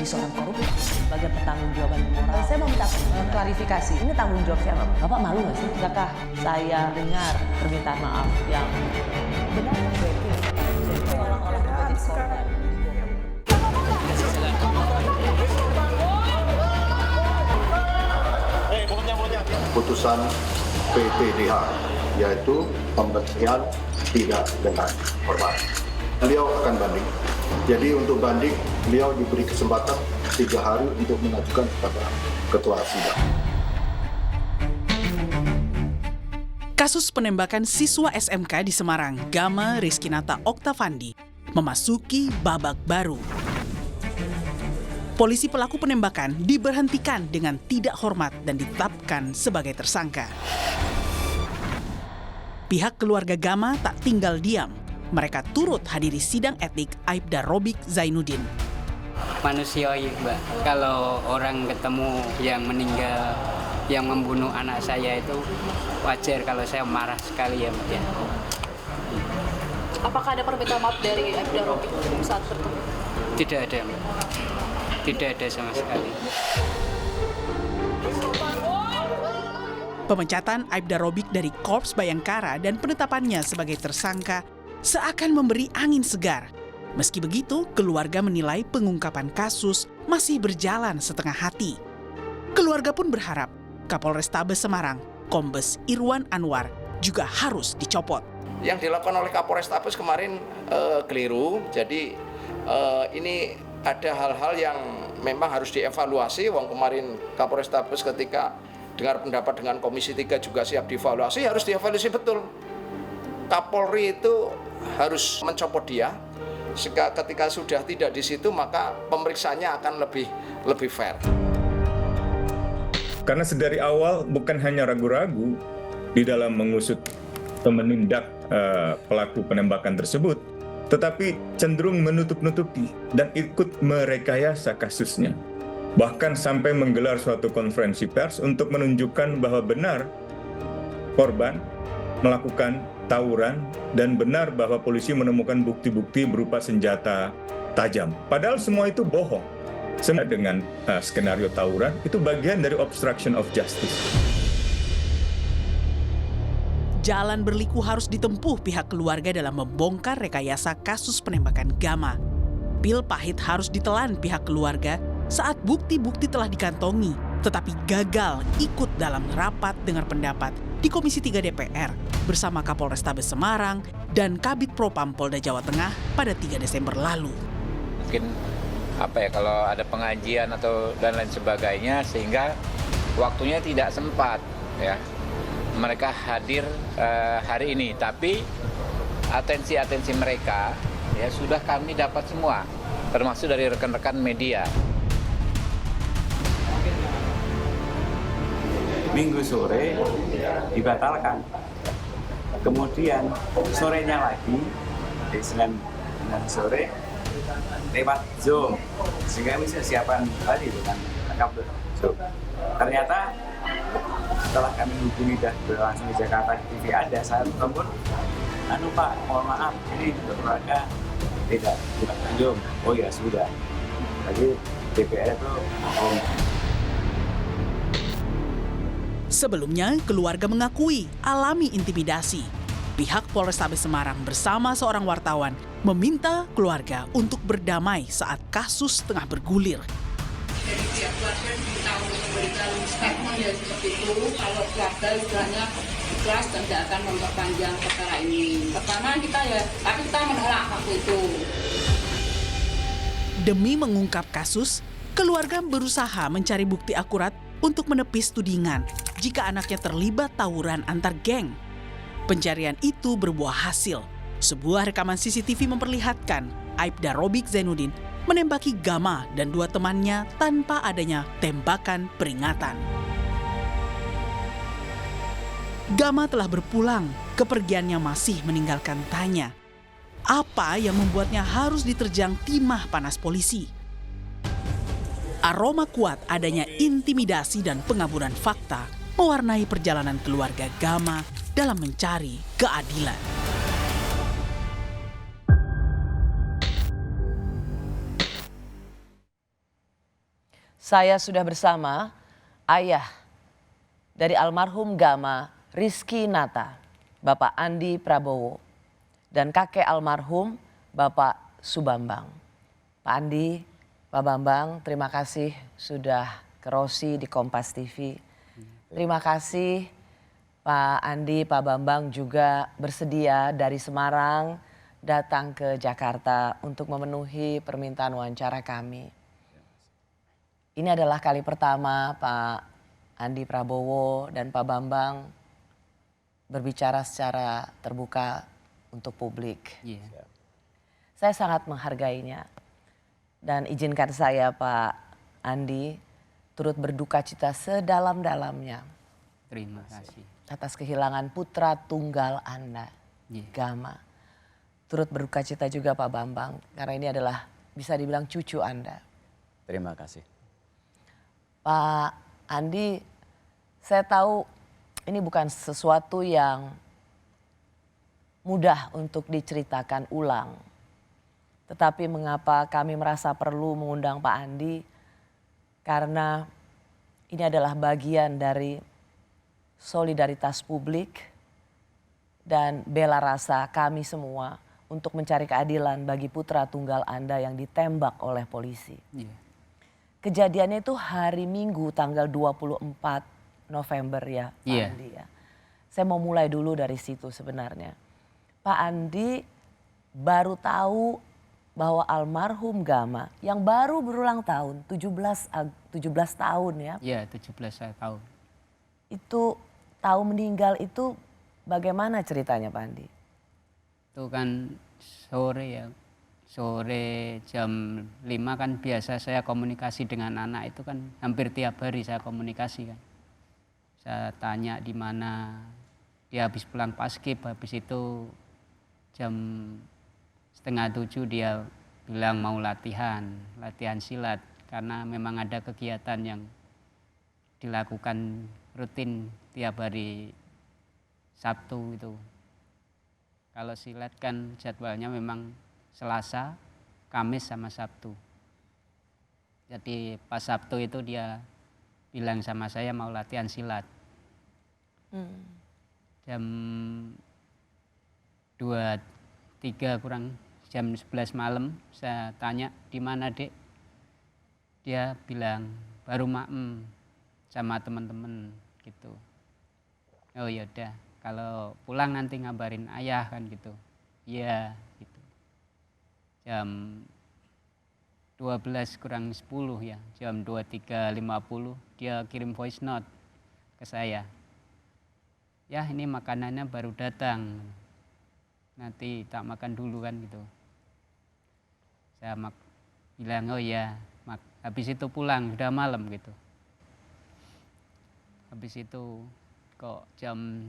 seorang koruptor sebagai pertanggungjawaban moral. Saya mau minta klarifikasi, ini tanggung jawab siapa? Bapak malu nggak sih? Tidakkah saya dengar permintaan maaf yang benar seolah-olah menjadi korban? Putusan PTDH, yaitu pemberhentian tidak dengan hormat. Beliau akan banding. Jadi untuk banding, beliau diberi kesempatan 3 hari untuk mengajukan kepada ketua sidang. Kasus penembakan siswa SMK di Semarang, Gama Rizkinata Oktavandi, memasuki babak baru. Polisi pelaku penembakan diberhentikan dengan tidak hormat dan ditetapkan sebagai tersangka. Pihak keluarga Gama tak tinggal diam. Mereka turut hadiri sidang etik Aibda Robik Zainuddin. Manusiawi, Mbak. Kalau orang ketemu yang meninggal, yang membunuh anak saya itu wajar kalau saya marah sekali ya, Mbak. Apakah ada permintaan maaf dari Aibda Robik saat bertemu? Tidak ada, Mbak. Tidak ada sama sekali. Pemecatan Aibda Robik dari Korps Bayangkara dan penetapannya sebagai tersangka seakan memberi angin segar. Meski begitu, keluarga menilai pengungkapan kasus masih berjalan setengah hati. Keluarga pun berharap Kapolrestabes Semarang, Kombes Irwan Anwar, juga harus dicopot. Yang dilakukan oleh Kapolrestabes kemarin keliru, jadi ini ada hal-hal yang memang harus dievaluasi. Wong kemarin Kapolrestabes ketika dengar pendapat dengan Komisi 3 juga siap dievaluasi, harus dievaluasi betul. Kapolri itu harus mencopot dia. Ketika sudah tidak di situ, maka pemeriksaannya akan lebih fair. Karena sedari awal bukan hanya ragu-ragu di dalam mengusut atau menindak pelaku penembakan tersebut, tetapi cenderung menutup-nutupi dan ikut merekayasa kasusnya. Bahkan sampai menggelar suatu konferensi pers untuk menunjukkan bahwa benar korban melakukan tawuran dan benar bahwa polisi menemukan bukti-bukti berupa senjata tajam. Padahal semua itu bohong. Semua dengan skenario tawuran itu bagian dari obstruction of justice. Jalan berliku harus ditempuh pihak keluarga dalam membongkar rekayasa kasus penembakan Gama. Pil pahit harus ditelan pihak keluarga saat bukti-bukti telah dikantongi, tetapi gagal ikut dalam rapat dengar pendapat di Komisi 3 DPR bersama Kapolrestabes Semarang dan Kabid Propam Polda Jawa Tengah pada 3 Desember lalu. Mungkin kalau ada pengajian atau dan lain sebagainya, sehingga waktunya tidak sempat ya. Mereka hadir hari ini, tapi atensi mereka ya sudah kami dapat semua, termasuk dari rekan-rekan media. Minggu sore dibatalkan, kemudian sorenya lagi di Senin sore lewat Zoom, sehingga bisa siapkan tadi dengan Kapolres. Ternyata setelah kami hubungi dan langsung di Jakarta di TV ada, saya telepon, Pak, mohon maaf, ini keluarga tidak Zoom. Oh ya sudah, jadi DPR itu Sebelumnya, keluarga mengakui alami intimidasi. Pihak Polrestabes Semarang bersama seorang wartawan meminta keluarga untuk berdamai saat kasus tengah bergulir. Dari pihak keluarga diberitahu memberikan statement yang seperti itu, kalau keluarga istilahnya ikhlas dan tidak akan memperpanjang perkara ini. Pertama tapi kita menolak waktu itu. Demi mengungkap kasus, keluarga berusaha mencari bukti akurat untuk menepis tudingan jika anaknya terlibat tawuran antar geng. Pencarian itu berbuah hasil. Sebuah rekaman CCTV memperlihatkan Aibda Robik Zainuddin menembaki Gama dan 2 temannya tanpa adanya tembakan peringatan. Gama telah berpulang, kepergiannya masih meninggalkan tanya. Apa yang membuatnya harus diterjang timah panas polisi? Aroma kuat adanya intimidasi dan pengaburan fakta mewarnai perjalanan keluarga Gama dalam mencari keadilan. Saya sudah bersama ayah dari almarhum Gama Rizky Nata, Bapak Andi Prabowo, dan kakek almarhum Bapak Subambang. Pak Andi, Pak Bambang, terima kasih sudah ke Rosi di Kompas TV. Terima kasih Pak Andi, Pak Bambang juga bersedia dari Semarang datang ke Jakarta untuk memenuhi permintaan wawancara kami. Ini adalah kali pertama Pak Andi Prabowo dan Pak Bambang berbicara secara terbuka untuk publik. Saya sangat menghargainya. Dan izinkan saya Pak Andi turut berduka cita sedalam-dalamnya. Terima kasih. Atas kehilangan putra tunggal Anda, Gama. Turut berduka cita juga Pak Bambang karena ini adalah bisa dibilang cucu Anda. Terima kasih. Pak Andi, saya tahu ini bukan sesuatu yang mudah untuk diceritakan ulang. Tetapi mengapa kami merasa perlu mengundang Pak Andi? Karena ini adalah bagian dari solidaritas publik dan bela rasa kami semua untuk mencari keadilan bagi putra tunggal Anda yang ditembak oleh polisi. Kejadiannya itu hari Minggu tanggal 24 November ya Pak Andi ya. Saya mau mulai dulu dari situ sebenarnya. Pak Andi baru tahu bahwa almarhum Gama yang baru berulang tahun 17 tahun ya. Iya 17 tahun. Itu tahu meninggal itu bagaimana ceritanya Pak Andi? Itu kan sore ya. Sore jam 5 kan biasa saya komunikasi dengan anak itu kan hampir tiap hari saya komunikasi kan. Saya tanya di mana dia habis pulang paskib, habis itu jam 6:30 dia bilang mau latihan silat karena memang ada kegiatan yang dilakukan rutin tiap hari Sabtu itu. Kalau silat kan jadwalnya memang Selasa, Kamis sama Sabtu. Jadi pas Sabtu itu dia bilang sama saya mau latihan silat. Jam 2:03 kurang jam 11 malam saya tanya di mana Dek? Dia bilang baru maem sama teman-teman gitu. Oh yaudah kalau pulang nanti ngabarin ayah kan gitu. Iya gitu. Jam 12 kurang 10 ya, jam 23.50 dia kirim voice note ke saya. Ya ini makanannya baru datang, nanti tak makan dulu kan gitu. Saya bilang oh ya, habis itu pulang, udah malam gitu. Habis itu kok jam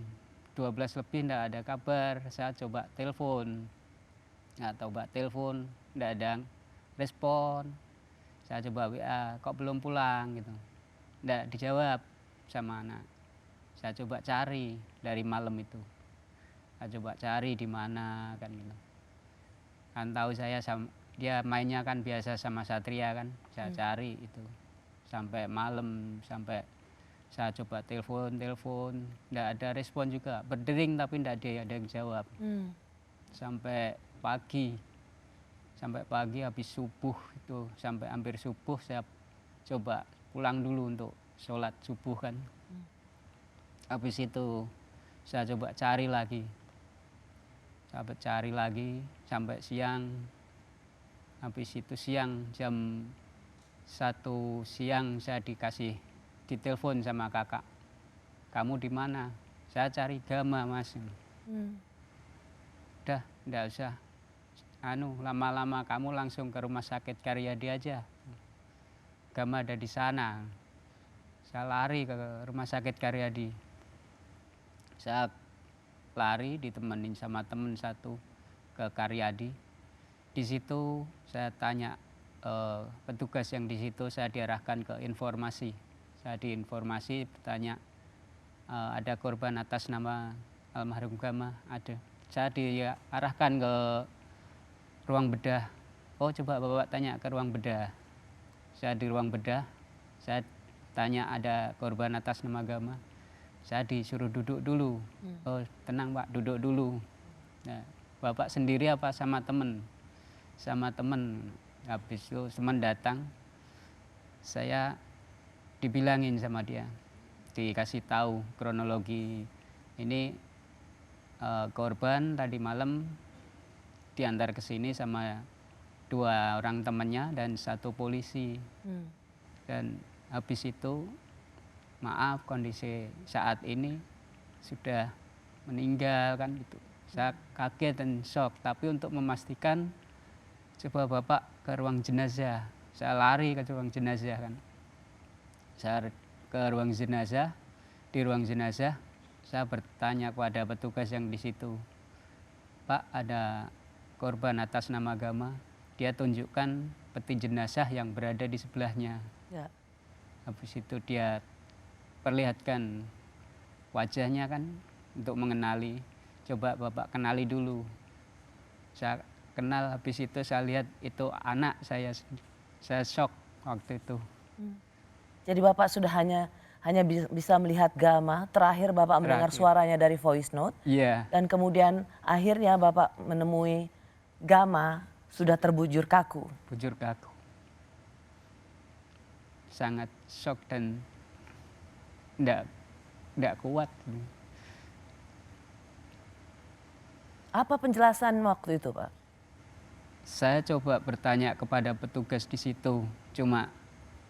12 lebih enggak ada kabar, saya coba telepon. Enggak ada respon. Saya coba WA, kok belum pulang gitu. Enggak dijawab sama anak. Saya coba cari dari malam itu. Saya coba cari di mana kan gitu. Kan tahu saya dia mainnya kan biasa sama Satria kan. Saya cari itu sampai malam, sampai saya coba telepon, enggak ada respon juga. Berdering tapi enggak ada yang jawab. Sampai pagi habis subuh itu, sampai hampir subuh saya coba pulang dulu untuk sholat subuh kan. Habis itu saya coba cari lagi sampai siang. Habis itu siang jam 1 siang saya ditelepon sama kakak. Kamu di mana? Saya cari Gama Mas. Udah enggak usah lama-lama, kamu langsung ke rumah sakit Karyadi aja. Gama ada di sana. Saya lari ke rumah sakit Karyadi. Saya lari ditemenin sama temen satu ke Karyadi. Di situ saya tanya petugas yang di situ, saya diarahkan ke informasi. Saya diinformasi bertanya ada korban atas nama almarhum Gama, ada. Saya diarahkan ke ruang bedah. Oh coba Bapak tanya ke ruang bedah. Saya di ruang bedah, Saya tanya ada korban atas nama agama. Saya disuruh duduk dulu. Oh tenang Pak, duduk dulu. Nah, Bapak sendiri apa sama temen? Sama temen. Habis itu teman datang, saya dibilangin sama dia, dikasih tahu kronologi ini korban tadi malam diantar ke sini sama 2 orang temannya dan 1 polisi. Dan habis itu maaf kondisi saat ini sudah meninggal kan gitu. Saya kaget dan shock, tapi untuk memastikan coba Bapak ke ruang jenazah. Saya lari ke ruang jenazah kan. Saya ke ruang jenazah, di ruang jenazah saya bertanya kepada petugas yang di situ, Pak ada korban atas nama agama. Dia tunjukkan peti jenazah yang berada di sebelahnya. Ya. Habis itu dia perlihatkan wajahnya kan untuk mengenali. Coba Bapak kenali dulu. Saya kenal, habis itu saya lihat itu anak saya. Saya shock waktu itu. Jadi Bapak sudah hanya bisa melihat Gama, terakhir Bapak mendengar suaranya dari voice note. Iya. Dan kemudian akhirnya Bapak menemui Gama sudah terbujur kaku. Bujur kaku. Sangat shock dan enggak kuat. Apa penjelasan waktu itu, Pak? Saya coba bertanya kepada petugas di situ, cuma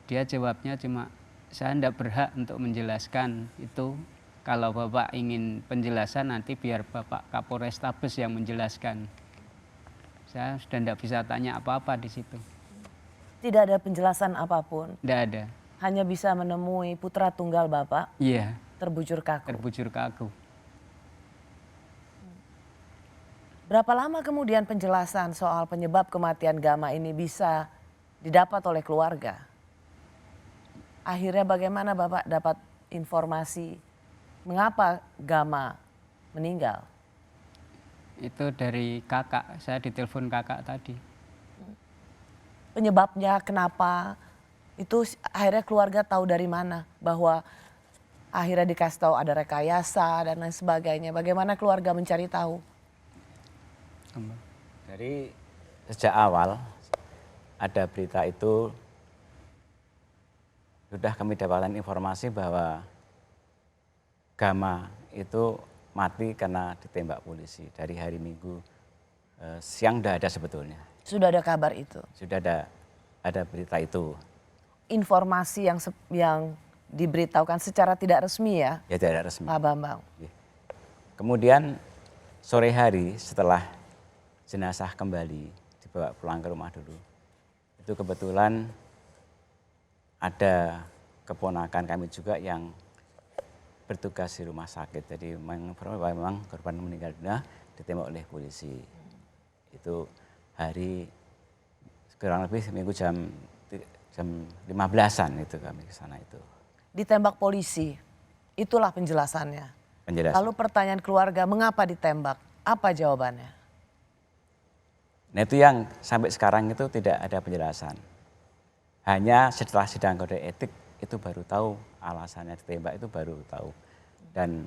dia jawabnya cuma saya tidak berhak untuk menjelaskan itu. Kalau Bapak ingin penjelasan nanti biar Bapak Kapolrestabes yang menjelaskan. Saya sudah tidak bisa tanya apa-apa di situ. Tidak ada penjelasan apapun. Tidak ada. Hanya bisa menemui putra tunggal Bapak. Iya. Terbujur kaku. Terbujur kaku. Berapa lama kemudian penjelasan soal penyebab kematian Gama ini bisa didapat oleh keluarga? Akhirnya bagaimana Bapak dapat informasi mengapa Gama meninggal? Itu dari kakak, saya ditelepon kakak tadi. Penyebabnya kenapa? Itu akhirnya keluarga tahu dari mana? Bahwa akhirnya dikasih tahu ada rekayasa dan lain sebagainya. Bagaimana keluarga mencari tahu? Dari sejak awal ada berita itu sudah kami dapatkan informasi bahwa Gama itu mati karena ditembak polisi dari hari Minggu siang sudah ada sebetulnya. Sudah ada kabar itu? Sudah ada berita itu. Informasi yang diberitahukan secara tidak resmi ya? Ya tidak resmi. Pak Bambang. Kemudian sore hari setelah jenazah kembali dibawa pulang ke rumah dulu. Itu kebetulan ada keponakan kami juga yang bertugas di rumah sakit. Jadi memang korban meninggal dunia ditembak oleh polisi. Itu hari kurang lebih seminggu jam 15-an itu kami ke sana itu. Ditembak polisi, itulah penjelasannya. Lalu pertanyaan keluarga, mengapa ditembak? Apa jawabannya? Nah itu yang sampai sekarang itu tidak ada penjelasan. Hanya setelah sidang kode etik itu baru tahu alasannya ditembak, itu baru tahu. Dan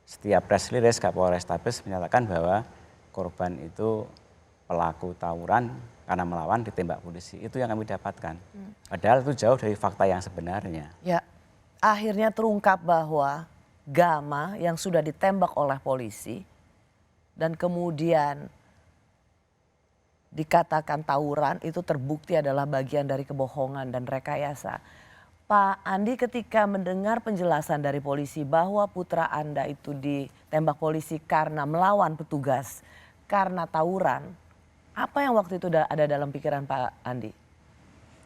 setiap press release Kapolrestabes menyatakan bahwa korban itu pelaku tawuran karena melawan ditembak polisi. Itu yang kami dapatkan. Padahal itu jauh dari fakta yang sebenarnya. Ya, akhirnya terungkap bahwa Gama yang sudah ditembak oleh polisi dan kemudian dikatakan tawuran itu terbukti adalah bagian dari kebohongan dan rekayasa. Pak Andi ketika mendengar penjelasan dari polisi bahwa putra Anda itu ditembak polisi karena melawan petugas, karena tawuran, apa yang waktu itu ada dalam pikiran Pak Andi?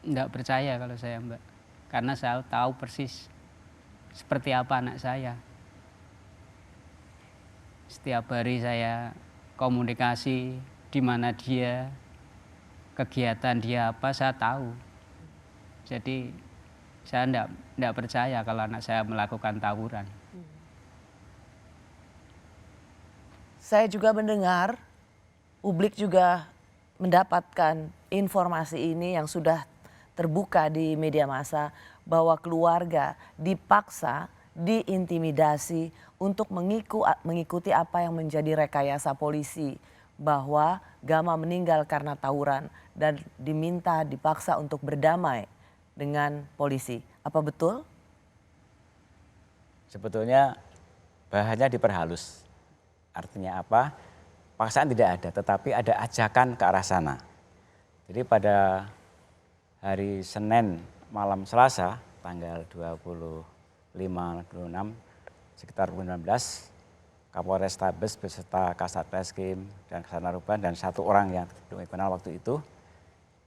Enggak percaya kalau saya Mbak, karena saya tahu persis seperti apa anak saya. Setiap hari saya komunikasi, di mana dia, kegiatan dia apa saya tahu. Jadi saya enggak percaya kalau anak saya melakukan tawuran. Saya juga mendengar, publik juga mendapatkan informasi ini yang sudah terbuka di media massa bahwa keluarga dipaksa, diintimidasi untuk mengikuti apa yang menjadi rekayasa polisi, bahwa Gama meninggal karena tawuran dan dipaksa untuk berdamai dengan polisi. Apa betul? Sebetulnya bahannya diperhalus. Artinya apa? Paksaan tidak ada, tetapi ada ajakan ke arah sana. Jadi pada hari Senin malam Selasa tanggal 25-26 sekitar 2016, Kapolres Tabes beserta Kasat Reskrim dan Kasat Narkoba dan satu orang yang belum dikenal waktu itu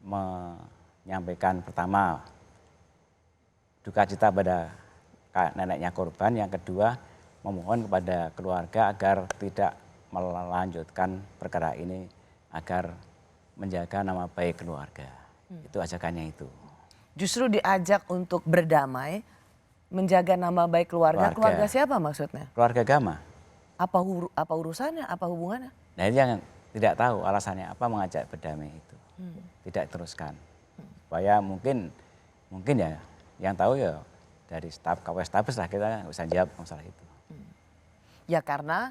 menyampaikan pertama duka cita pada neneknya korban, yang kedua memohon kepada keluarga agar tidak melanjutkan perkara ini agar menjaga nama baik keluarga. Itu ajakannya itu. Justru diajak untuk berdamai, menjaga nama baik keluarga. Keluarga siapa maksudnya? Keluarga Gama. Apa urusannya? Apa hubungannya? Nah ini yang tidak tahu alasannya apa mengajak berdamai itu. Tidak teruskan. Supaya mungkin ya yang tahu ya dari staf Kapolres Tabes lah, kita nggak usah jawab masalah itu. Ya karena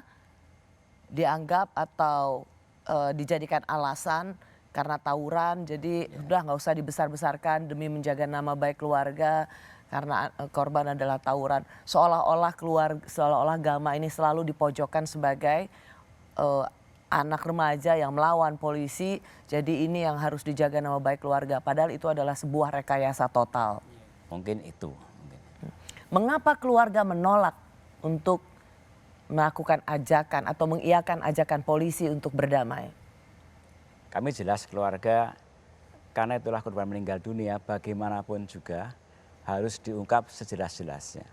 dianggap atau dijadikan alasan karena tawuran, jadi udah nggak usah dibesar-besarkan demi menjaga nama baik keluarga karena korban adalah tawuran. Seolah-olah Gama ini selalu dipojokkan sebagai anak remaja yang melawan polisi, jadi ini yang harus dijaga nama baik keluarga. Padahal itu adalah sebuah rekayasa total. Mungkin itu. Mengapa keluarga menolak untuk melakukan ajakan atau mengiyakan ajakan polisi untuk berdamai? Kami jelas keluarga, karena itulah korban meninggal dunia, bagaimanapun juga harus diungkap sejelas-jelasnya.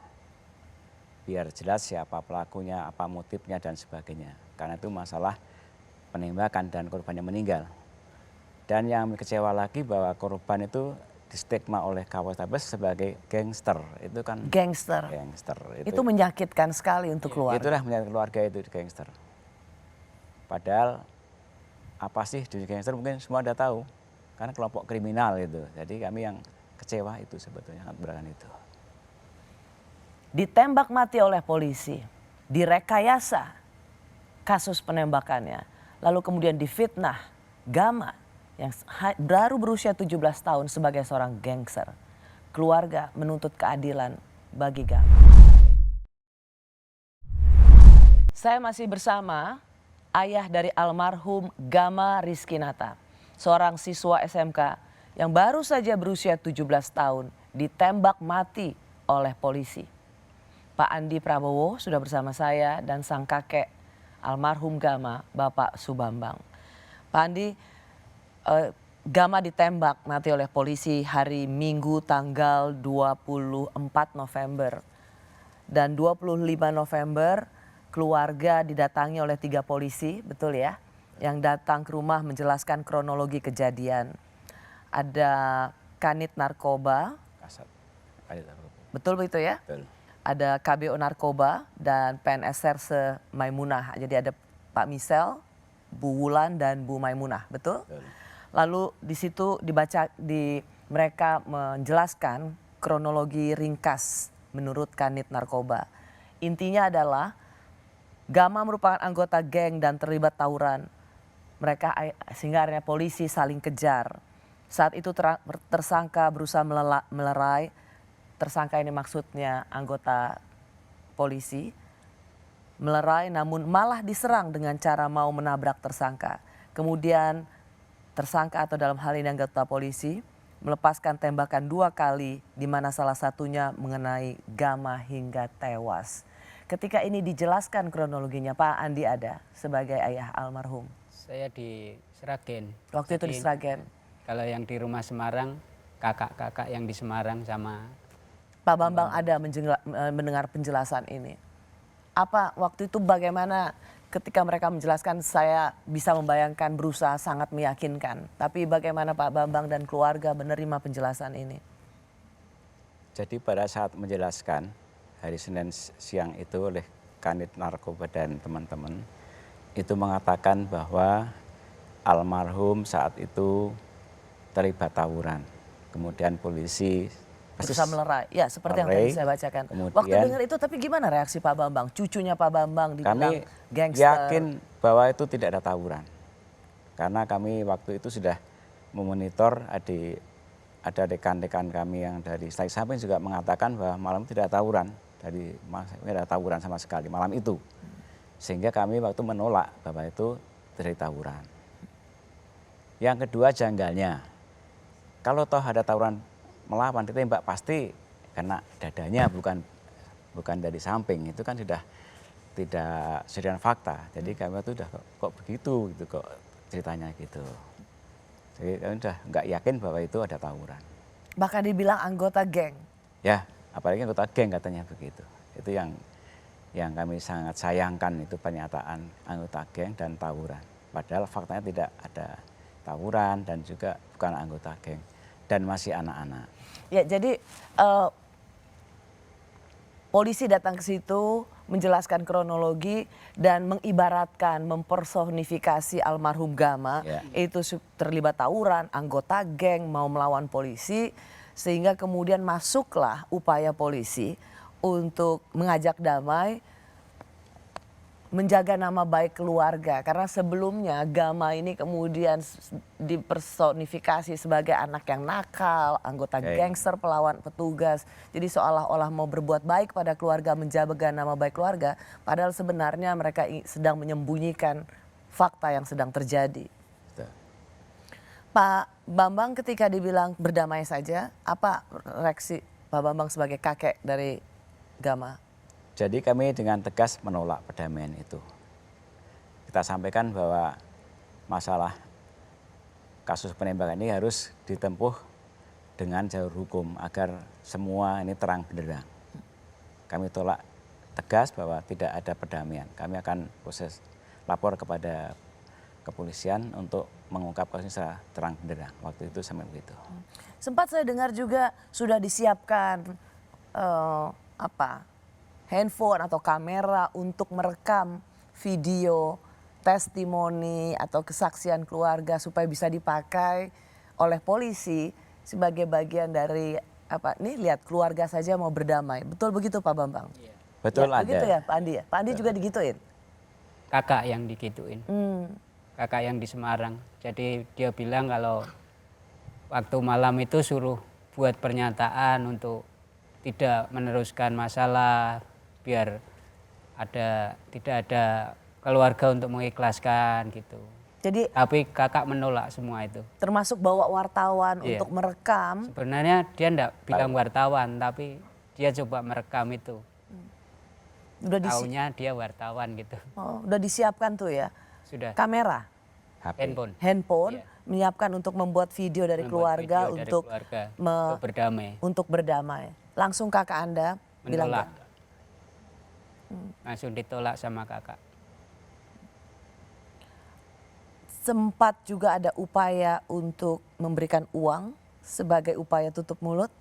Biar jelas siapa pelakunya, apa motifnya dan sebagainya. Karena itu masalah penembakan dan korbannya meninggal. Dan yang kecewa lagi bahwa korban itu distigma oleh Kapolres Tabes sebagai gangster. Itu kan gangster. Itu menyakitkan sekali untuk keluarga. Itulah menyakitkan keluarga itu gangster. Padahal apa sih dunia gangster mungkin semua udah tahu. Karena kelompok kriminal itu. Jadi kami yang kecewa itu sebetulnya beran itu. Ditembak mati oleh polisi, direkayasa kasus penembakannya, lalu kemudian difitnah Gama yang baru berusia 17 tahun sebagai seorang gangster. Keluarga menuntut keadilan bagi Gama. Saya masih bersama ayah dari almarhum Gama Rizkinata, seorang siswa SMK yang baru saja berusia 17 tahun ditembak mati oleh polisi. Pak Andi Prabowo sudah bersama saya dan sang kakek almarhum Gama, Bapak Subambang. Pak Andi, Gama ditembak mati oleh polisi hari Minggu tanggal 24 November. Dan 25 November keluarga didatangi oleh 3 polisi, betul ya? Yang datang ke rumah menjelaskan kronologi kejadian. Ada Kanit Narkoba, betul begitu ya? Betul. Ada KBO Narkoba dan PNS Serse Maimunah. Jadi ada Pak Misel, Bu Wulan dan Bu Maimunah, betul? Betul. Lalu di situ mereka menjelaskan kronologi ringkas menurut Kanit Narkoba. Intinya adalah Gama merupakan anggota geng dan terlibat tawuran. Sehingga akhirnya polisi saling kejar. Saat itu tersangka berusaha melerai. Tersangka ini maksudnya anggota polisi. Melerai namun malah diserang dengan cara mau menabrak tersangka. Kemudian tersangka atau dalam hal ini anggota polisi melepaskan tembakan 2 kali di mana salah satunya mengenai Gama hingga tewas. Ketika ini dijelaskan kronologinya, Pak Andi ada sebagai ayah almarhum. Saya di Sragen. Waktu itu di Sragen. Kalau yang di rumah Semarang, kakak-kakak yang di Semarang sama Pak Bambang ada mendengar penjelasan ini. Apa waktu itu bagaimana ketika mereka menjelaskan, saya bisa membayangkan berusaha sangat meyakinkan. Tapi bagaimana Pak Bambang dan keluarga menerima penjelasan ini? Jadi pada saat menjelaskan hari Senin siang itu oleh Kanit Narkoba dan teman-teman itu mengatakan bahwa almarhum saat itu terlibat tawuran. Kemudian polisi berusaha melerai. Ya, seperti yang tadi saya bacakan. Kemudian, waktu dengar itu, tapi gimana reaksi Pak Bambang? Cucunya Pak Bambang dibilang kami gangster. yakin bahwa itu tidak ada tawuran. Karena kami waktu itu sudah memonitor, ada rekan-rekan kami yang dari Stai Samping juga mengatakan bahwa malam tidak ada tawuran. Tidak ada tawuran sama sekali malam itu. Sehingga kami waktu menolak bahwa itu terjadi tawuran. Yang kedua janggalnya, kalau toh ada tawuran melawan ditembak pasti kena dadanya, bukan dari samping. Itu kan sudah tidak sesuai fakta. Jadi kami itu udah kok begitu gitu, kok ceritanya gitu. Jadi kami udah nggak yakin bahwa itu ada tawuran. Bahkan dibilang anggota geng. Ya, apalagi anggota geng katanya begitu. Itu yang kami sangat sayangkan, itu pernyataan anggota geng dan tawuran. Padahal faktanya tidak ada tawuran dan juga bukan anggota geng dan masih anak-anak. Ya, jadi polisi datang ke situ menjelaskan kronologi dan mengibaratkan, mempersonifikasi almarhum Gama, itu terlibat tawuran, anggota geng mau melawan polisi, sehingga kemudian masuklah upaya polisi untuk mengajak damai, menjaga nama baik keluarga. Karena sebelumnya Gama ini kemudian dipersonifikasi sebagai anak yang nakal, anggota gangster, pelawan petugas. Jadi seolah-olah mau berbuat baik pada keluarga, menjaga nama baik keluarga. Padahal sebenarnya mereka sedang menyembunyikan fakta yang sedang terjadi. Betul. Pak Bambang ketika dibilang berdamai saja, apa reaksi Pak Bambang sebagai kakek dari Gama? Jadi kami dengan tegas menolak perdamaian itu. Kita sampaikan bahwa masalah kasus penembakan ini harus ditempuh dengan jalur hukum agar semua ini terang benderang. Kami tolak tegas bahwa tidak ada perdamaian. Kami akan proses lapor kepada kepolisian untuk mengungkap kasus ini secara terang benderang. Waktu itu sampai begitu. Sempat saya dengar juga sudah disiapkan handphone atau kamera untuk merekam video testimoni atau kesaksian keluarga supaya bisa dipakai oleh polisi sebagai bagian dari nih lihat keluarga saja mau berdamai. Betul begitu Pak Bambang? Betul, ya, ada. Begitu ya Pak Andi ya? Pak Andi juga digituin? Kakak yang digituin. Kakak yang di Semarang. Jadi dia bilang kalau waktu malam itu suruh buat pernyataan untuk tidak meneruskan masalah, biar tidak ada keluarga untuk mengikhlaskan gitu. Jadi tapi kakak menolak semua itu. Termasuk bawa wartawan untuk merekam. Sebenarnya dia enggak bilang wartawan, tapi dia coba merekam itu. Taunya dia wartawan gitu. Oh, udah disiapkan tuh ya? Sudah. Kamera? Handphone menyiapkan untuk membuat video dari keluarga untuk berdamai. Untuk berdamai. Langsung kakak Anda bilang menolak. Langsung ditolak sama kakak. Sempat juga ada upaya untuk memberikan uang sebagai upaya tutup mulut?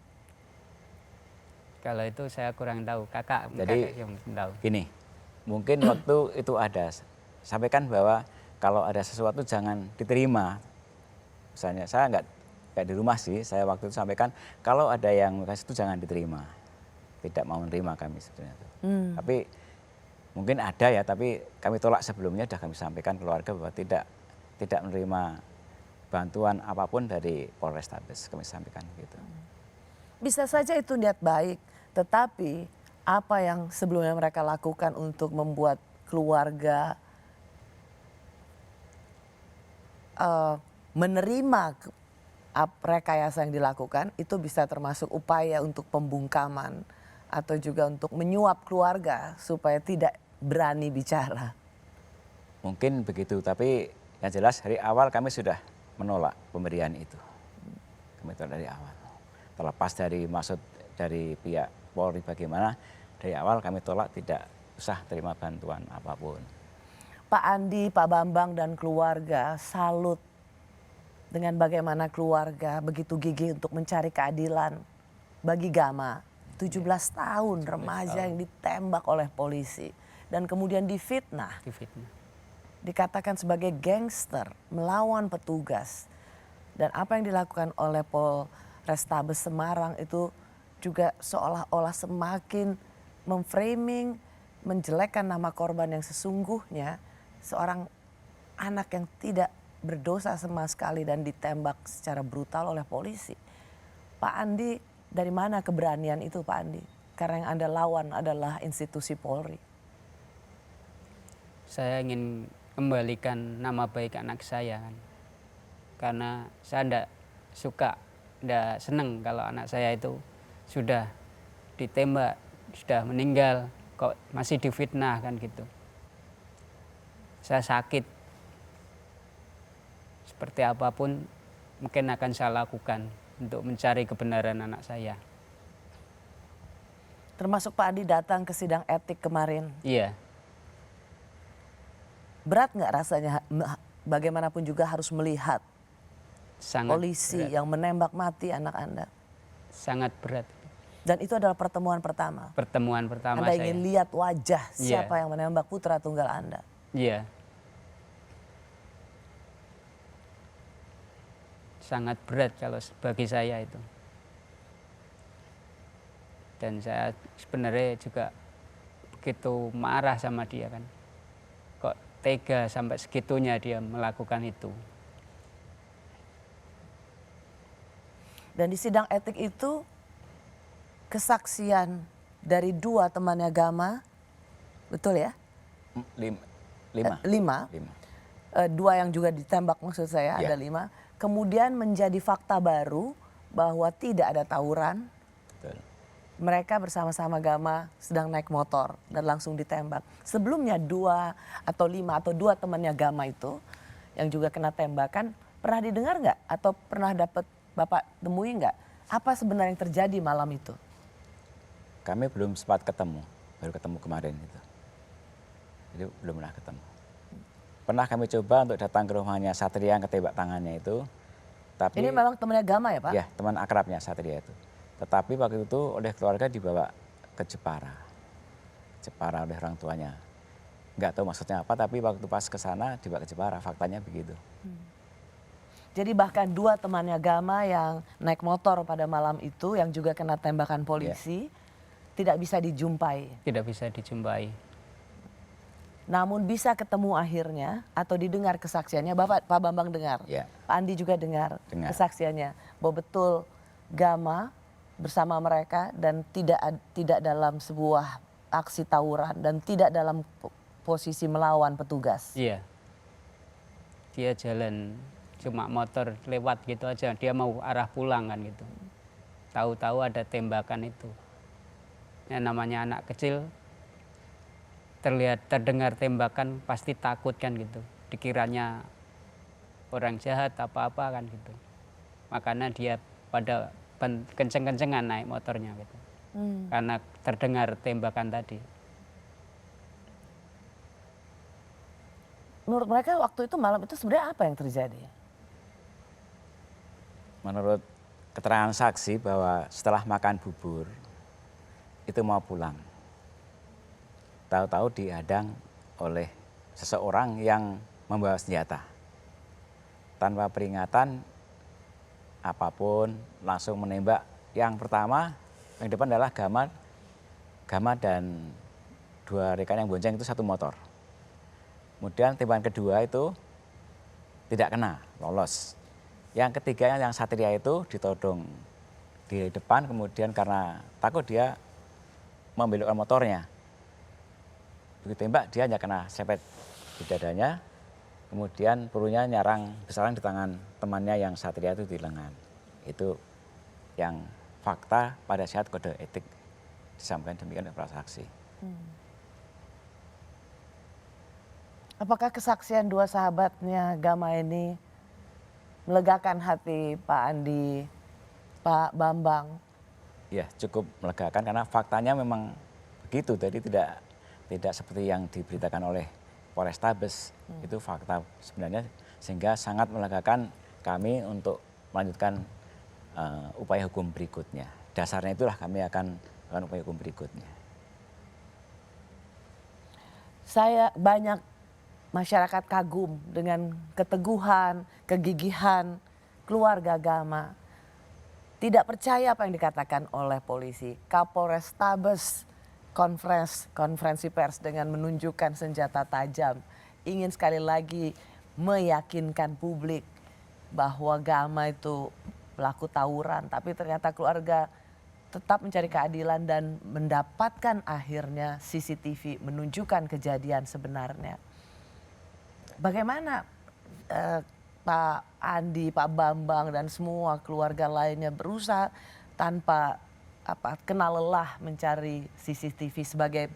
Kalau itu saya kurang tahu, kakak yang tahu. Gini, mungkin waktu itu ada, sampaikan bahwa kalau ada sesuatu jangan diterima. Misalnya saya nggak di rumah sih, saya waktu itu sampaikan kalau ada yang kasih itu jangan diterima. Tidak mau menerima kami sebenarnya. Tapi mungkin ada ya, tapi kami tolak sebelumnya, sudah kami sampaikan keluarga bahwa tidak menerima bantuan apapun dari Polrestabes, kami sampaikan gitu. Bisa saja itu niat baik, tetapi apa yang sebelumnya mereka lakukan untuk membuat keluarga menerima rekayasa yang dilakukan, itu bisa termasuk upaya untuk pembungkaman atau juga untuk menyuap keluarga supaya tidak berani bicara. Mungkin begitu, tapi yang jelas dari awal kami sudah menolak pemberian itu. Kami tolak dari awal. Terlepas dari maksud dari pihak Polri bagaimana, dari awal kami tolak, tidak usah terima bantuan apapun. Pak Andi, Pak Bambang dan keluarga salut dengan bagaimana keluarga begitu gigih untuk mencari keadilan bagi Gama. 17 tahun remaja yang ditembak oleh polisi dan kemudian difitnah. Dikatakan sebagai gangster, melawan petugas. Dan apa yang dilakukan oleh Polrestabes Semarang itu juga seolah-olah semakin memframing, menjelekkan nama korban yang sesungguhnya, seorang anak yang tidak berdosa sama sekali dan ditembak secara brutal oleh polisi. Pak Andi, dari mana keberanian itu Pak Andi? Karena yang Anda lawan adalah institusi Polri. Saya ingin kembalikan nama baik anak saya kan. Karena saya tidak senang kalau anak saya itu sudah ditembak, sudah meninggal, kok masih difitnah kan gitu. Saya sakit. Seperti apapun mungkin akan saya lakukan untuk mencari kebenaran anak saya. Termasuk Pak Andi datang ke sidang etik kemarin. Iya. Berat nggak rasanya bagaimanapun juga harus melihat Sangat polisi berat. yang menembak mati anak Anda? Sangat berat. Dan itu adalah pertemuan pertama. Pertemuan pertama Anda saya. ingin lihat wajah Iya. siapa yang menembak putra tunggal Anda. Iya. Sangat berat kalau bagi saya itu. Dan saya sebenarnya juga begitu marah sama dia kan. Kok tega sampai segitunya dia melakukan itu. Dan di sidang etik itu kesaksian dari 2 temannya Gama, betul ya? 5. 2 yang juga ditembak maksud saya, Ya. ada 5. Kemudian menjadi fakta baru bahwa tidak ada tawuran. Betul. Mereka bersama-sama Gama sedang naik motor dan langsung ditembak. Sebelumnya 2 atau 5 atau 2 temannya Gama itu yang juga kena tembakan, pernah didengar nggak? Atau pernah dapat Bapak temui nggak? Apa sebenarnya yang terjadi malam itu? Kami belum sempat ketemu, baru ketemu kemarin itu. Jadi belum pernah ketemu. Pernah kami coba untuk datang ke rumahnya Satria yang ketembak tangannya itu. Tapi Ini memang temannya Gama ya Pak? ya, teman akrabnya Satria itu. Tetapi waktu itu oleh keluarga dibawa ke Jepara. Jepara oleh orang tuanya. Nggak tahu maksudnya apa, tapi waktu pas ke sana dibawa ke Jepara, faktanya begitu. Jadi bahkan 2 temannya Gama yang naik motor pada malam itu yang juga kena tembakan polisi tidak bisa dijumpai. Tidak bisa dijumpai. Namun bisa ketemu akhirnya atau didengar kesaksiannya. Pak Bambang dengar, Ya. Pak Andi juga dengar kesaksiannya bahwa betul Gama bersama mereka dan tidak dalam sebuah aksi tawuran dan tidak dalam posisi melawan petugas. Iya. Dia jalan cuma motor lewat gitu aja, dia mau arah pulang kan gitu. Tahu-tahu ada tembakan itu. Yang namanya anak kecil terdengar tembakan pasti takut kan gitu. Dikiranya orang jahat apa-apa kan gitu. Makanya dia pada kenceng-kencengan naik motornya gitu. Karena terdengar tembakan tadi. Menurut mereka waktu itu malam itu sebenarnya apa yang terjadi? Menurut keterangan saksi bahwa setelah makan bubur itu mau pulang. Tahu-tahu dihadang oleh seseorang yang membawa senjata. Tanpa peringatan apapun langsung menembak. Yang pertama yang depan adalah Gama dan 2 rekan yang bonceng itu 1 motor. Kemudian tembakan kedua itu tidak kena, lolos. Yang ketiga yang Satria itu ditodong di depan, kemudian karena takut dia membelokkan motornya. Begitu tembak dia hanya kena sepet di dadanya, kemudian pelurunya nyarang besaran di tangan temannya yang Satria itu di lengan. Itu yang fakta pada saat kode etik disampaikan demikian oleh para saksi. Apakah kesaksian 2 sahabatnya Gama ini melegakan hati Pak Andi, Pak Bambang? Ya, cukup melegakan karena faktanya memang begitu. Jadi tidak seperti yang diberitakan oleh Polrestabes. Itu fakta sebenarnya, sehingga sangat melegakan kami untuk melanjutkan upaya hukum berikutnya. Dasarnya itulah kami akan melakukan upaya hukum berikutnya. Saya banyak masyarakat kagum dengan keteguhan, kegigihan keluarga Gama. tidak percaya apa yang dikatakan oleh polisi. Kapolres Tabes konferensi pers dengan menunjukkan senjata tajam. Ingin sekali lagi meyakinkan publik bahwa Gama itu pelaku tawuran. Tapi ternyata keluarga tetap mencari keadilan dan mendapatkan akhirnya CCTV menunjukkan kejadian sebenarnya. Bagaimana Pak Andi, Pak Bambang dan semua keluarga lainnya berusaha tanpa kenal lelah mencari CCTV sebagai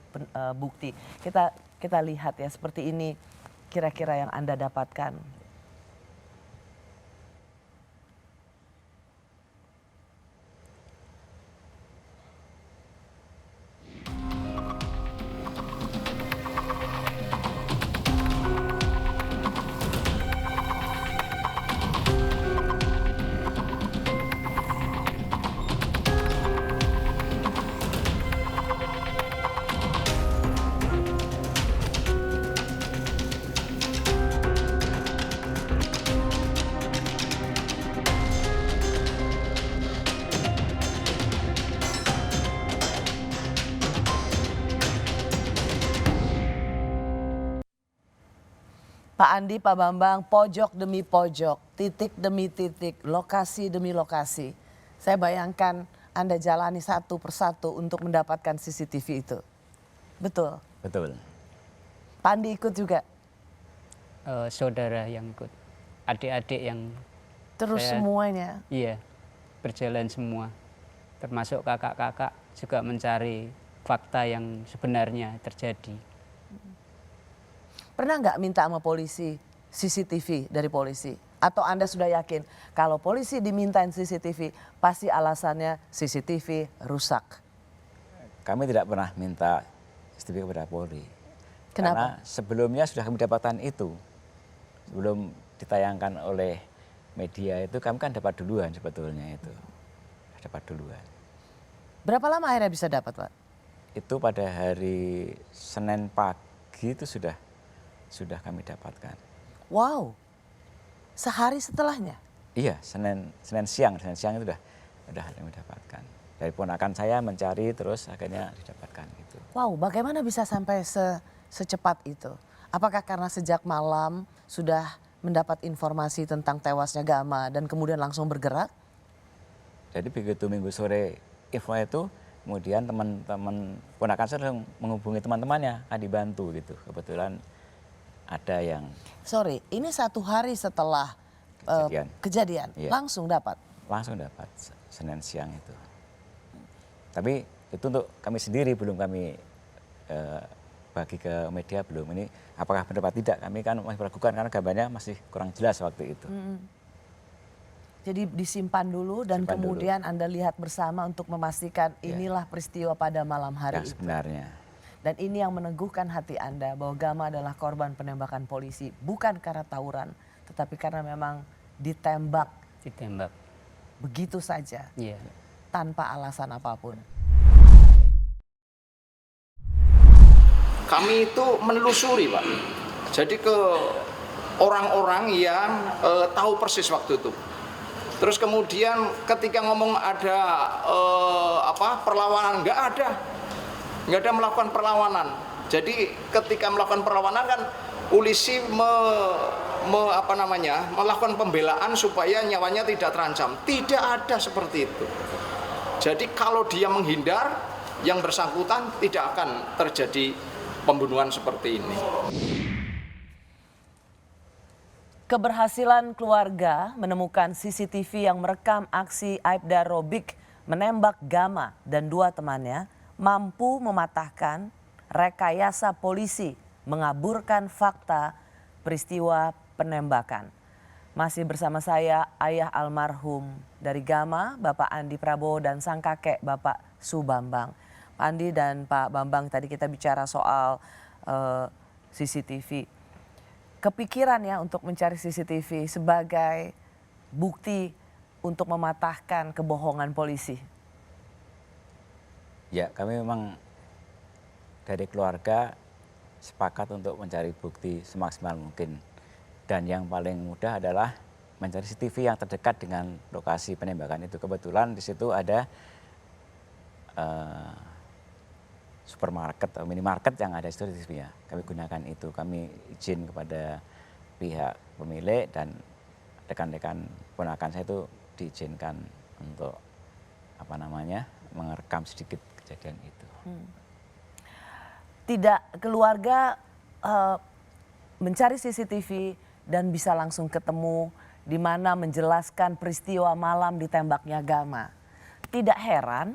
bukti. Kita lihat ya seperti ini kira-kira yang Anda dapatkan. Pak Andi, Pak Bambang, pojok demi pojok, titik demi titik, lokasi demi lokasi. Saya bayangkan Anda jalani satu persatu untuk mendapatkan CCTV itu. Betul? Betul. Pak Andi ikut juga? Saudara yang ikut, adik-adik yang terus semuanya? Iya, berjalan semua. Termasuk kakak-kakak juga mencari fakta yang sebenarnya terjadi. Pernah nggak minta sama polisi CCTV dari polisi? Atau Anda sudah yakin kalau polisi dimintain CCTV pasti alasannya CCTV rusak? Kami tidak pernah minta CCTV kepada Polri. Kenapa? Karena sebelumnya sudah kami dapatkan itu. Sebelum ditayangkan oleh media itu kami kan dapat duluan sebetulnya itu. Dapat duluan. Berapa lama akhirnya bisa dapat, Pak? Itu pada hari Senin pagi itu sudah kami dapatkan. Wow, sehari setelahnya? Iya, Senin siang itu udah kami dapatkan. Dari ponakan saya mencari terus akhirnya didapatkan gitu. Wow, bagaimana bisa sampai secepat itu? Apakah karena sejak malam sudah mendapat informasi tentang tewasnya Gama dan kemudian langsung bergerak? Jadi begitu Minggu sore info itu, kemudian teman-teman ponakan saya langsung menghubungi teman-temannya, kan dibantu gitu. Kebetulan ada yang... Sorry, ini 1 hari setelah kejadian iya. Langsung dapat? Langsung dapat, Senin siang itu. Tapi itu untuk kami sendiri, belum kami bagi ke media belum. Ini apakah benar atau tidak, kami kan masih meragukan karena gambarnya masih kurang jelas waktu itu. Jadi disimpan dulu dan kemudian Anda lihat bersama untuk memastikan inilah peristiwa pada malam hari yang sebenarnya. Dan ini yang meneguhkan hati Anda bahwa Gama adalah korban penembakan polisi. Bukan karena tawuran, tetapi karena memang ditembak. Ditembak. Begitu saja, tanpa alasan apapun. Kami itu menelusuri, Pak. Jadi ke orang-orang yang tahu persis waktu itu. Terus kemudian ketika ngomong ada perlawanan, nggak ada melakukan perlawanan. Jadi ketika melakukan perlawanan kan polisi melakukan pembelaan supaya nyawanya tidak terancam. Tidak ada seperti itu. Jadi kalau dia menghindar, yang bersangkutan tidak akan terjadi pembunuhan seperti ini. Keberhasilan keluarga menemukan CCTV yang merekam aksi Aibda Robik menembak Gama dan 2 temannya mampu mematahkan rekayasa polisi mengaburkan fakta peristiwa penembakan. Masih bersama saya ayah almarhum dari Gama, Bapak Andi Prabowo dan sang kakek Bapak Subambang. Pak Andi dan Pak Bambang, tadi kita bicara soal CCTV. Kepikiran ya untuk mencari CCTV sebagai bukti untuk mematahkan kebohongan polisi. Ya, kami memang dari keluarga sepakat untuk mencari bukti semaksimal mungkin. Dan yang paling mudah adalah mencari CCTV yang terdekat dengan lokasi penembakan itu. Kebetulan di situ ada supermarket atau minimarket yang ada CCTV-nya. Kami gunakan itu, kami izin kepada pihak pemilik dan rekan-rekan ponakan saya itu diizinkan untuk merekam sedikit kejadian itu. Tidak, keluarga mencari CCTV dan bisa langsung ketemu di mana menjelaskan peristiwa malam ditembaknya Gama. Tidak heran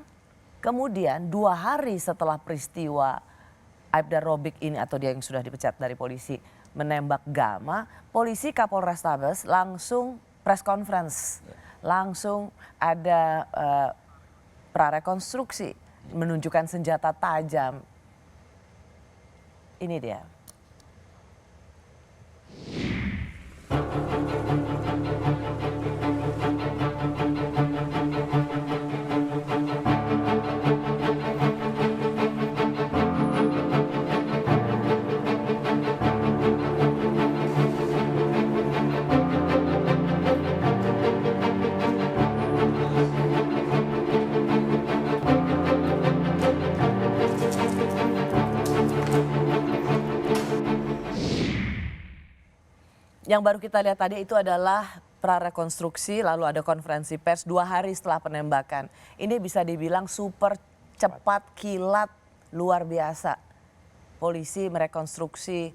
kemudian 2 hari setelah peristiwa Aibda Robik ini atau dia yang sudah dipecat dari polisi menembak Gama, polisi Kapolrestabes langsung press conference, langsung ada prarekonstruksi menunjukkan senjata tajam. Ini dia. Yang baru kita lihat tadi itu adalah prarekonstruksi, lalu ada konferensi pers 2 hari setelah penembakan. Ini bisa dibilang super cepat, kilat, luar biasa. Polisi merekonstruksi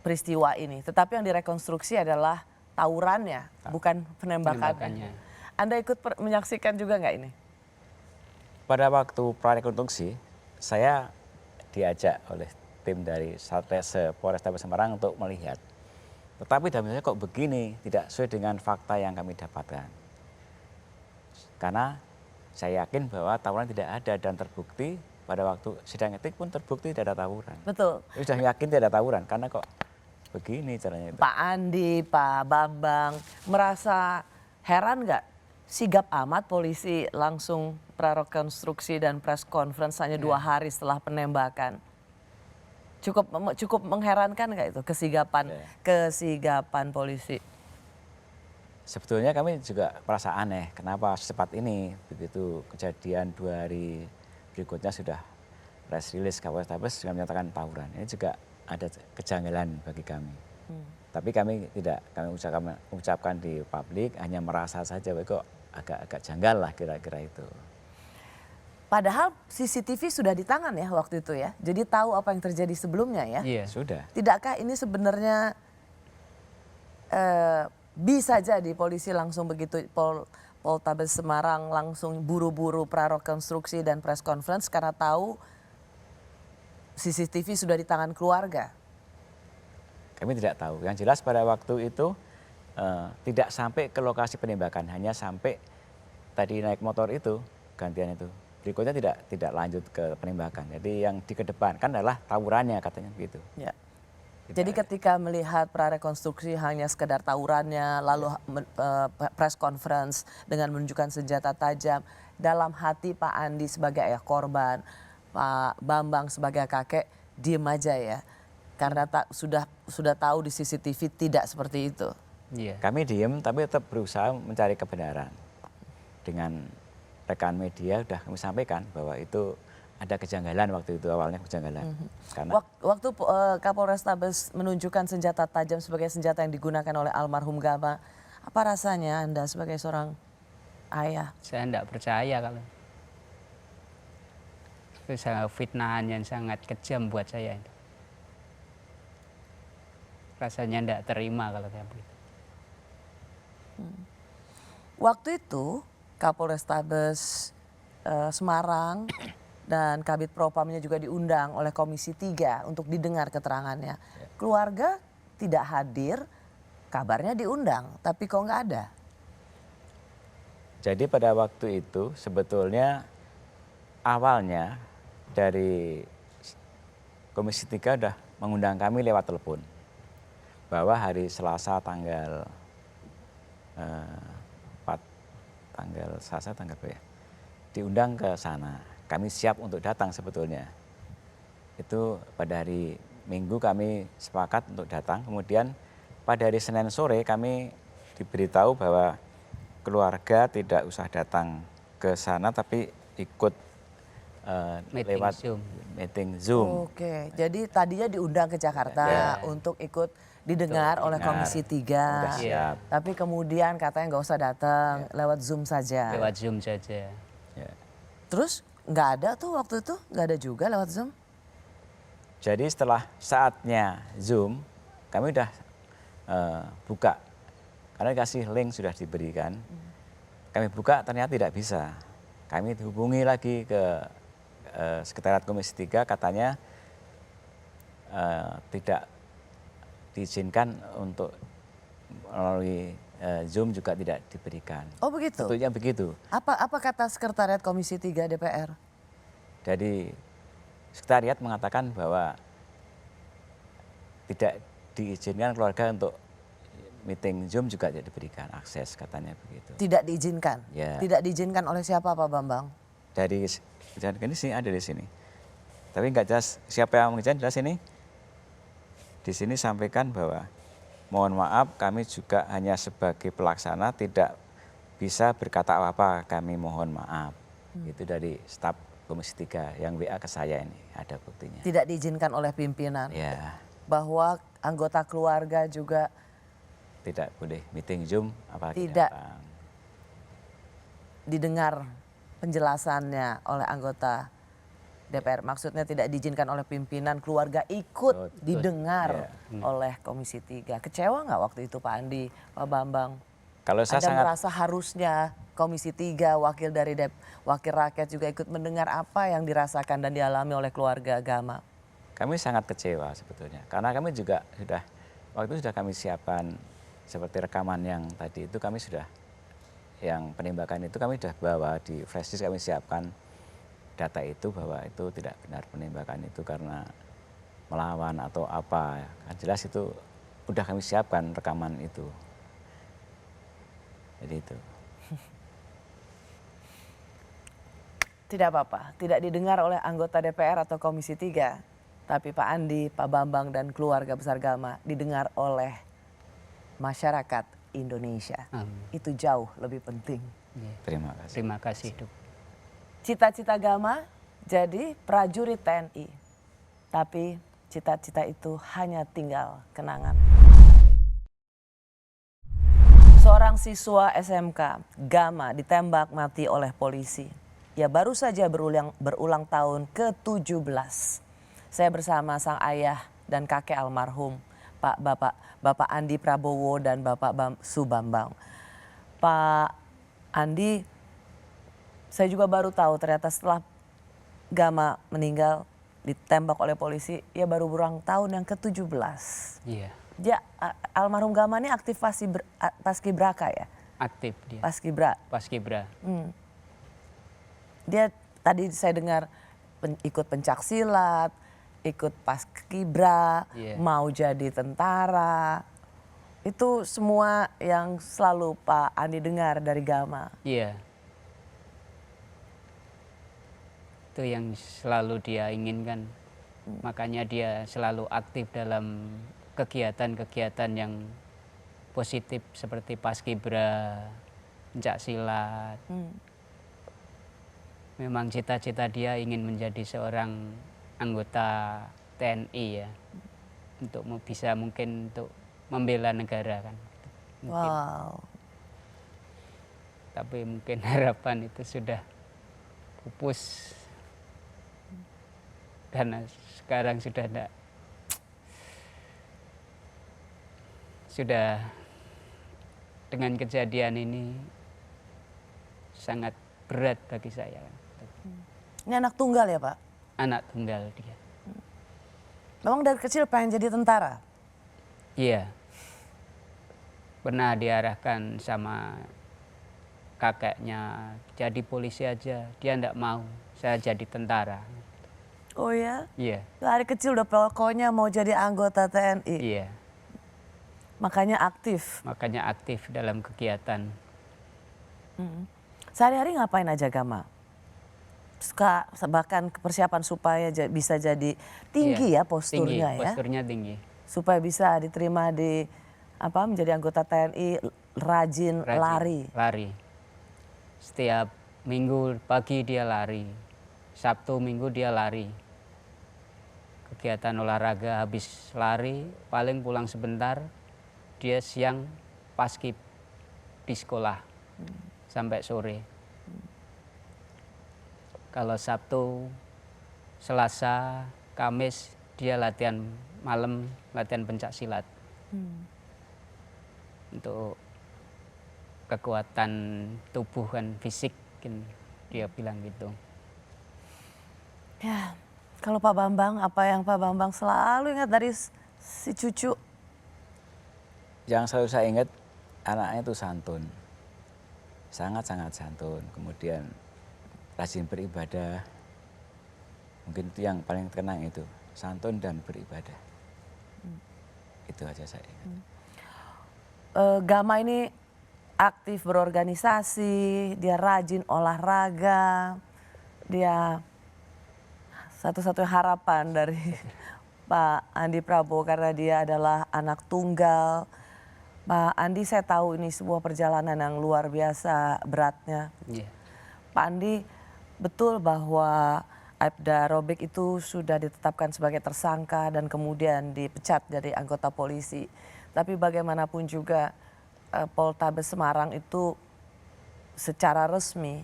peristiwa ini. Tetapi yang direkonstruksi adalah tawurannya, bukan penembakannya. Anda ikut menyaksikan juga nggak ini? Pada waktu prarekonstruksi, saya diajak oleh tim dari Satrese Polrestabes Semarang untuk melihat. Tetapi dalamnya kok begini, tidak sesuai dengan fakta yang kami dapatkan. Karena saya yakin bahwa tawuran tidak ada dan terbukti pada waktu sidang etik pun terbukti tidak ada tawuran. Betul. Sudah yakin tidak ada tawuran karena kok begini caranya itu. Pak Andi, Pak Bambang merasa heran nggak? Sigap amat polisi langsung prarekonstruksi dan press conference hanya 2 hari setelah penembakan. Cukup mengherankan nggak itu kesigapan polisi? Sebetulnya kami juga merasa aneh, kenapa secepat ini begitu kejadian 2 hari berikutnya sudah press release Kapolrestabes dengan menyatakan tawuran. Ini juga ada kejanggalan bagi kami. Tapi kami tidak, kami ucapkan di publik hanya merasa saja kok agak janggal lah kira-kira itu. Padahal CCTV sudah di tangan ya waktu itu ya. Jadi tahu apa yang terjadi sebelumnya ya. Iya, sudah. Tidakkah ini sebenarnya bisa jadi polisi langsung begitu Poltabes Semarang langsung buru-buru prarekonstruksi dan press conference karena tahu CCTV sudah di tangan keluarga? Kami tidak tahu. Yang jelas pada waktu itu tidak sampai ke lokasi penembakan, hanya sampai tadi naik motor itu, gantian itu. Berikutnya tidak lanjut ke penembakan. Jadi yang dikedepankan adalah tawurannya katanya begitu. Ya. Jadi ketika melihat prarekonstruksi hanya sekedar tawurannya, lalu press conference dengan menunjukkan senjata tajam, dalam hati Pak Andi sebagai ayah korban, Pak Bambang sebagai kakek, diem aja ya. Karena sudah tahu di CCTV tidak seperti itu. Iya. Kami diem tapi tetap berusaha mencari kebenaran. Dengan rekan media sudah kami sampaikan bahwa itu ada kejanggalan waktu itu, awalnya kejanggalan. Karena waktu Kapolrestabes menunjukkan senjata tajam sebagai senjata yang digunakan oleh almarhum Gama, apa rasanya Anda sebagai seorang ayah? Saya tidak percaya kalau itu fitnahan yang sangat kejam buat saya. Rasanya tidak terima kalau saya begitu. Waktu itu Kapolrestabes Semarang dan Kabid Propamnya juga diundang oleh Komisi 3 untuk didengar keterangannya. Keluarga tidak hadir, kabarnya diundang, tapi kok nggak ada? Jadi pada waktu itu sebetulnya awalnya dari Komisi 3 sudah mengundang kami lewat telepon. Bahwa hari Selasa tanggal Selasa tanggal berapa ya? Diundang ke sana. Kami siap untuk datang sebetulnya. Itu pada hari Minggu kami sepakat untuk datang. Kemudian pada hari Senin sore kami diberitahu bahwa keluarga tidak usah datang ke sana tapi ikut lewat meeting Zoom. Oke, jadi tadinya diundang ke Jakarta untuk ikut didengar oleh Komisi 3. Siap. Tapi kemudian katanya nggak usah datang, lewat Zoom saja. Lewat Zoom saja. Terus nggak ada tuh waktu itu, nggak ada juga lewat Zoom? Jadi setelah saatnya Zoom, kami udah buka. Karena dikasih link sudah diberikan. Kami buka ternyata tidak bisa. Kami dihubungi lagi ke Sekretariat Komisi 3, katanya tidak diizinkan untuk melalui Zoom juga tidak diberikan. Oh begitu? Tentunya begitu. Apa kata Sekretariat Komisi 3 DPR? Jadi Sekretariat mengatakan bahwa tidak diizinkan keluarga untuk meeting Zoom juga tidak diberikan akses, katanya begitu. Tidak diizinkan? Ya. Tidak diizinkan oleh siapa Pak Bambang? Dari ini sih ada di sini. Tapi nggak jelas siapa yang mengizinkan, jelas ini. Di sini sampaikan bahwa mohon maaf kami juga hanya sebagai pelaksana tidak bisa berkata apa-apa, kami mohon maaf. Itu dari staf Komisi 3 yang WA ke saya ini, ada buktinya. Tidak diizinkan oleh pimpinan? Ya. Bahwa anggota keluarga juga tidak boleh meeting Zoom apalagi tidak datang. Didengar penjelasannya oleh anggota DPR. Maksudnya tidak diizinkan oleh pimpinan, keluarga ikut didengar oleh Komisi 3. Kecewa nggak waktu itu Pak Andi, Pak Bambang? Kalau saya Anda merasa harusnya Komisi 3, wakil dari wakil rakyat juga ikut mendengar apa yang dirasakan dan dialami oleh keluarga Gama? Kami sangat kecewa sebetulnya. Karena kami juga waktu itu sudah kami siapkan seperti rekaman yang tadi itu kami sudah, yang penembakan itu kami sudah bawa di flash disk, kami siapkan data itu bahwa itu tidak benar penembakan itu karena melawan atau apa. Kan jelas itu udah kami siapkan rekaman itu. Jadi itu. Tidak apa-apa, tidak didengar oleh anggota DPR atau Komisi 3. Tapi Pak Andi, Pak Bambang dan keluarga besar Gama didengar oleh masyarakat Indonesia. Itu jauh lebih penting. Terima kasih. Terima kasih, Dok. Cita-cita Gama jadi prajurit TNI. Tapi cita-cita itu hanya tinggal kenangan. Seorang siswa SMK, Gama, ditembak mati oleh polisi. Ya baru saja berulang tahun ke-17. Saya bersama sang ayah dan kakek almarhum, Bapak Andi Prabowo dan Bapak Subambang. Pak Andi, saya juga baru tahu ternyata setelah Gama meninggal ditembak oleh polisi, ya baru berulang tahun yang ke-17. Iya. Ya, almarhum Gama ini aktif Paskibraka ya? Aktif dia. Paskibra. Paskibra. Dia tadi saya dengar ikut pencak silat, ikut Paskibra, mau jadi tentara. Itu semua yang selalu Pak Andi dengar dari Gama. Iya. Itu yang selalu dia inginkan. Makanya dia selalu aktif dalam kegiatan-kegiatan yang positif seperti Paskibra, pencak silat. Memang cita-cita dia ingin menjadi seorang anggota TNI ya, untuk bisa mungkin untuk membela negara kan. Mungkin. Wow. Tapi mungkin harapan itu sudah pupus karena sekarang sudah dengan kejadian ini sangat berat bagi saya. Ini anak tunggal ya Pak? Anak tunggal dia. Memang dari kecil pengen jadi tentara? Iya. Pernah diarahkan sama kakeknya, jadi polisi aja. Dia enggak mau, saya jadi tentara. Oh ya? Iya. Dari kecil udah pokoknya mau jadi anggota TNI? Iya. Makanya aktif? Makanya aktif dalam kegiatan. Sehari-hari ngapain aja Gama? Suka bahkan persiapan supaya bisa jadi tinggi ya posturnya tinggi, ya? Posturnya tinggi. Supaya bisa diterima di menjadi anggota TNI rajin lari. Lari. Setiap minggu pagi dia lari. Sabtu Minggu dia lari. Kegiatan olahraga habis lari, paling pulang sebentar, dia siang paskib di sekolah sampai sore. Kalau Sabtu, Selasa, Kamis dia latihan malam, latihan pencak silat. Untuk kekuatan tubuh kan fisik kan dia bilang gitu. Ya, kalau Pak Bambang, apa yang Pak Bambang selalu ingat dari si cucu? Yang selalu saya ingat anaknya itu santun, sangat-sangat santun. Kemudian rajin beribadah, mungkin itu yang paling terkenang itu, santun dan beribadah. Itu aja saya ingat. Gama ini aktif berorganisasi, dia rajin olahraga, dia satu-satunya harapan dari Pak Andi Prabowo karena dia adalah anak tunggal. Pak Andi, saya tahu ini sebuah perjalanan yang luar biasa beratnya. Pak Andi, betul bahwa Aibda Robik itu sudah ditetapkan sebagai tersangka dan kemudian dipecat dari anggota polisi. Tapi bagaimanapun juga Poltabes Semarang itu secara resmi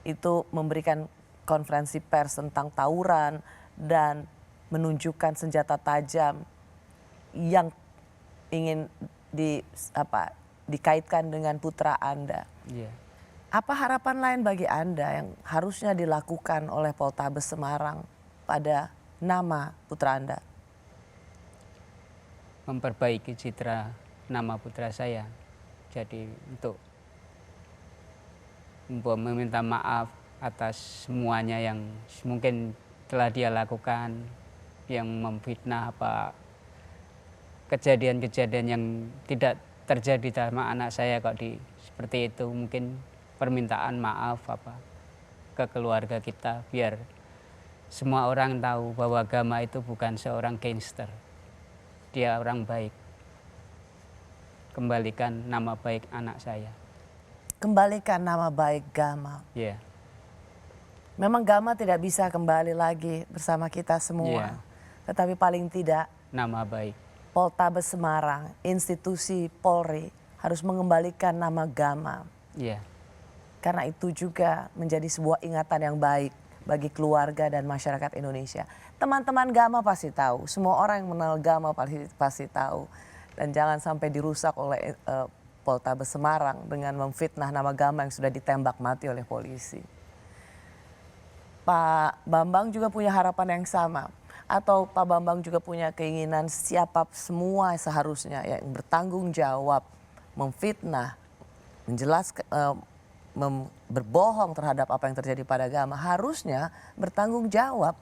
itu memberikan konferensi pers tentang tawuran dan menunjukkan senjata tajam yang ingin dikaitkan dengan putra Anda. Apa harapan lain bagi Anda yang harusnya dilakukan oleh Poltabes Semarang pada nama putra Anda? Memperbaiki citra nama putra saya. Jadi untuk meminta maaf atas semuanya yang mungkin telah dia lakukan, yang memfitnah apa kejadian-kejadian yang tidak terjadi sama anak saya kok seperti itu. Mungkin permintaan maaf ke keluarga kita biar semua orang tahu bahwa Gama itu bukan seorang gangster. Dia orang baik. Kembalikan nama baik anak saya. Kembalikan nama baik Gama. Memang Gama tidak bisa kembali lagi bersama kita semua. Tetapi paling tidak nama baik Poltabes Semarang, institusi Polri harus mengembalikan nama Gama. Karena itu juga menjadi sebuah ingatan yang baik bagi keluarga dan masyarakat Indonesia. Teman-teman Gama pasti tahu, semua orang yang mengenal Gama pasti tahu. Dan jangan sampai dirusak oleh Poltabes Semarang dengan memfitnah nama Gama yang sudah ditembak mati oleh polisi. Pak Bambang juga punya harapan yang sama. Atau Pak Bambang juga punya keinginan siapa semua seharusnya yang bertanggung jawab, memfitnah, menjelaskan, berbohong terhadap apa yang terjadi pada Gama harusnya bertanggung jawab.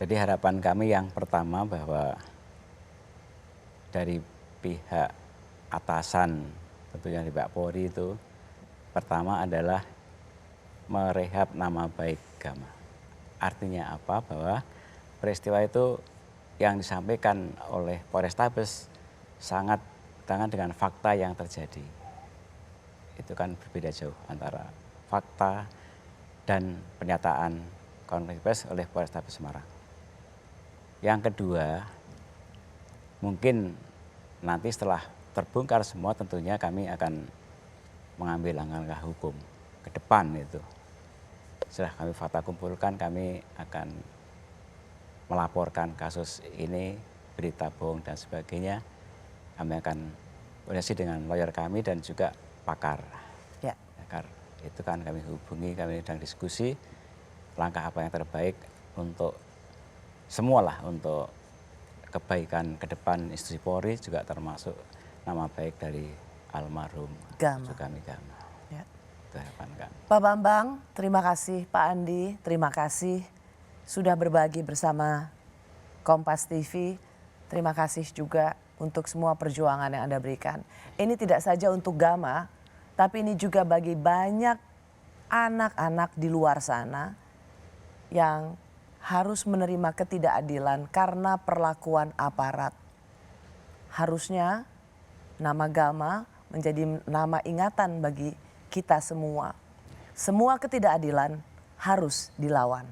Jadi harapan kami yang pertama bahwa dari pihak atasan, tentunya di Pak Polri itu, pertama adalah merehab nama baik Gama. Artinya apa? Bahwa peristiwa itu yang disampaikan oleh Polrestabes sangat bertentangan dengan fakta yang terjadi. Itu kan berbeda jauh antara fakta dan pernyataan konferensi pers oleh Polrestabes Semarang. Yang kedua, mungkin nanti setelah terbongkar semua tentunya kami akan mengambil langkah-langkah hukum ke depan itu. Setelah kami fakta kumpulkan, kami akan melaporkan kasus ini, berita bohong dan sebagainya. Kami akan koordinasi dengan lawyer kami dan juga pakar. Pakar itu kan kami hubungi, kami sedang diskusi langkah apa yang terbaik untuk semualah, untuk kebaikan ke depan institusi Polri, juga termasuk nama baik dari almarhum Gama. Sukami Gama. Itu harapan kami. Pak Bambang, terima kasih. Pak Andi, terima kasih sudah berbagi bersama Kompas TV. Terima kasih juga untuk semua perjuangan yang Anda berikan. Ini tidak saja untuk Gama, tapi ini juga bagi banyak anak-anak di luar sana yang harus menerima ketidakadilan karena perlakuan aparat. harusnya nama Gama menjadi nama ingatan bagi kita semua. Semua ketidakadilan harus dilawan.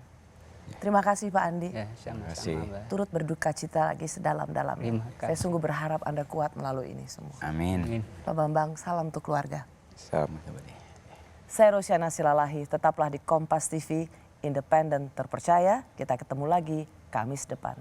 Terima kasih Pak Andi. Ya, sama-sama, Mbak. Turut berduka cita lagi sedalam-dalamnya. Terima kasih. Saya sungguh berharap Anda kuat melalui ini semua. Amin. Pak Bambang, salam untuk keluarga. Salam. Saya Rosyana Silalahi, tetaplah di Kompas TV, independen terpercaya. Kita ketemu lagi Kamis depan.